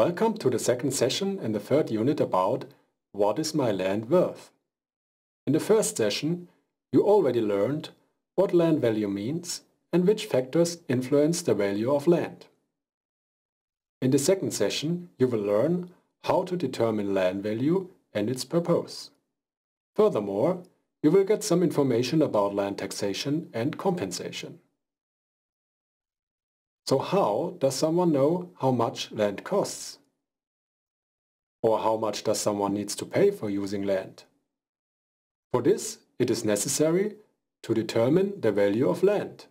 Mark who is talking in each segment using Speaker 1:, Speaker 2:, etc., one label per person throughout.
Speaker 1: Welcome to the second session in the third unit about what is my land worth? In the first session, you already learned what land value means and which factors influence the value of land. In the second session, you will learn how to determine land value and its purpose. Furthermore, you will get some information about land taxation and compensation. So how does someone know how much land costs? Or how much does someone need to pay for using land? For this, it is necessary to determine the value of land.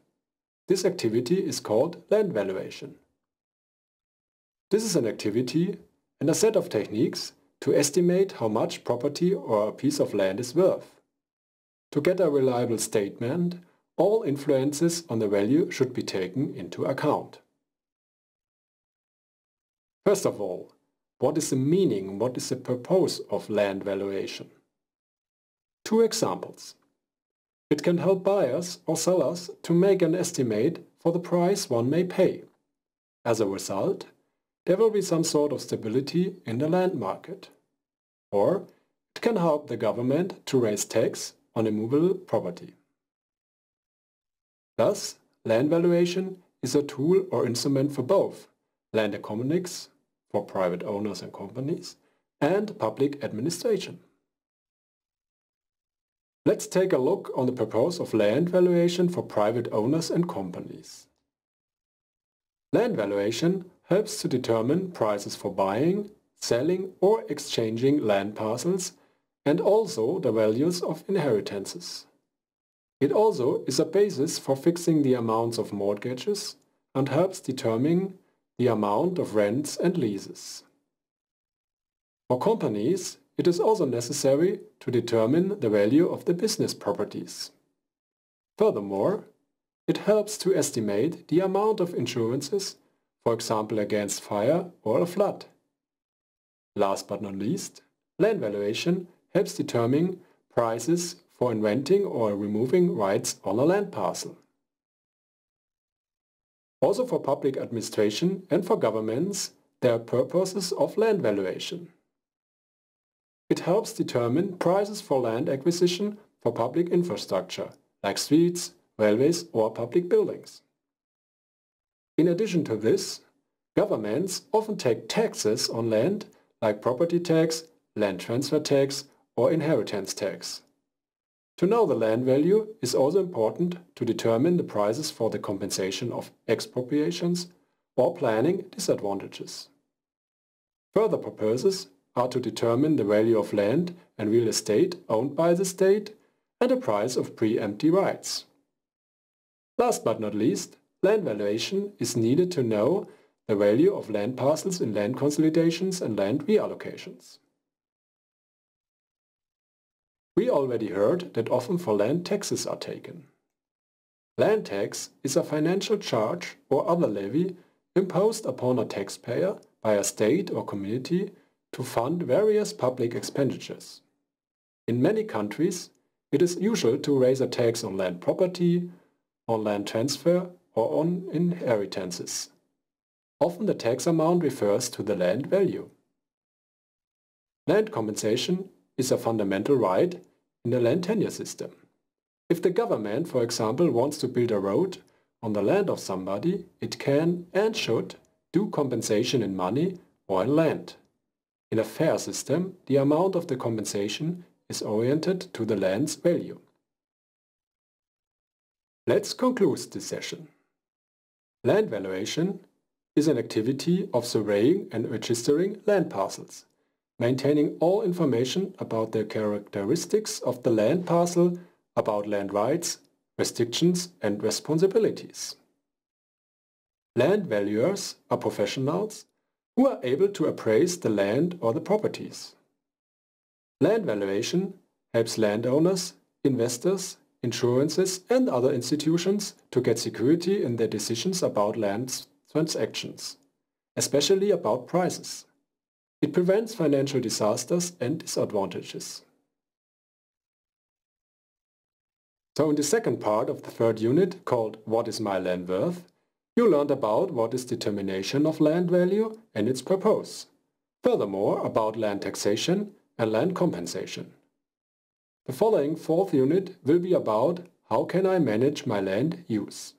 Speaker 1: This activity is called land valuation. This is an activity and a set of techniques to estimate how much property or a piece of land is worth. To get a reliable statement, all influences on the value should be taken into account. First of all, what is the meaning, what is the purpose of land valuation? Two examples. It can help buyers or sellers to make an estimate for the price one may pay. As a result, there will be some sort of stability in the land market. Or it can help the government to raise tax on immovable property. Thus, land valuation is a tool or instrument for both land economics, for private owners and companies, and public administration. Let's take a look on the purpose of land valuation for private owners and companies. Land valuation helps to determine prices for buying, selling or exchanging land parcels and also the values of inheritances. It also is a basis for fixing the amounts of mortgages and helps determine the amount of rents and leases. For companies, it is also necessary to determine the value of the business properties. Furthermore, it helps to estimate the amount of insurances, for example against fire or a flood. Last but not least, land valuation helps determine prices for inventing or removing rights on a land parcel. Also for public administration and for governments, there are purposes of land valuation. It helps determine prices for land acquisition for public infrastructure, like streets, railways or public buildings. In addition to this, governments often take taxes on land, like property tax, land transfer tax or inheritance tax. To know the land value is also important to determine the prices for the compensation of expropriations or planning disadvantages. Further purposes are to determine the value of land and real estate owned by the state and the price of pre-empty rights. Last but not least, land valuation is needed to know the value of land parcels in land consolidations and land reallocations. We already heard that often for land taxes are taken. Land tax is a financial charge or other levy imposed upon a taxpayer by a state or community to fund various public expenditures. In many countries, it is usual to raise a tax on land property, on land transfer or on inheritances. Often the tax amount refers to the land value. Land compensation is a fundamental right in the land tenure system. If the government, for example, wants to build a road on the land of somebody, it can and should do compensation in money or in land. In a fair system, the amount of the compensation is oriented to the land's value. Let's conclude this session. Land valuation is an activity of surveying and registering land parcels, maintaining all information about the characteristics of the land parcel, about land rights, restrictions and responsibilities. Land valuers are professionals who are able to appraise the land or the properties. Land valuation helps landowners, investors, insurances and other institutions to get security in their decisions about land transactions, especially about prices. It prevents financial disasters and disadvantages. So in the second part of the third unit, called What is my land worth?, You learned about what is determination of land value and its purpose. Furthermore, about land taxation and land compensation. The following fourth unit will be about how can I manage my land use.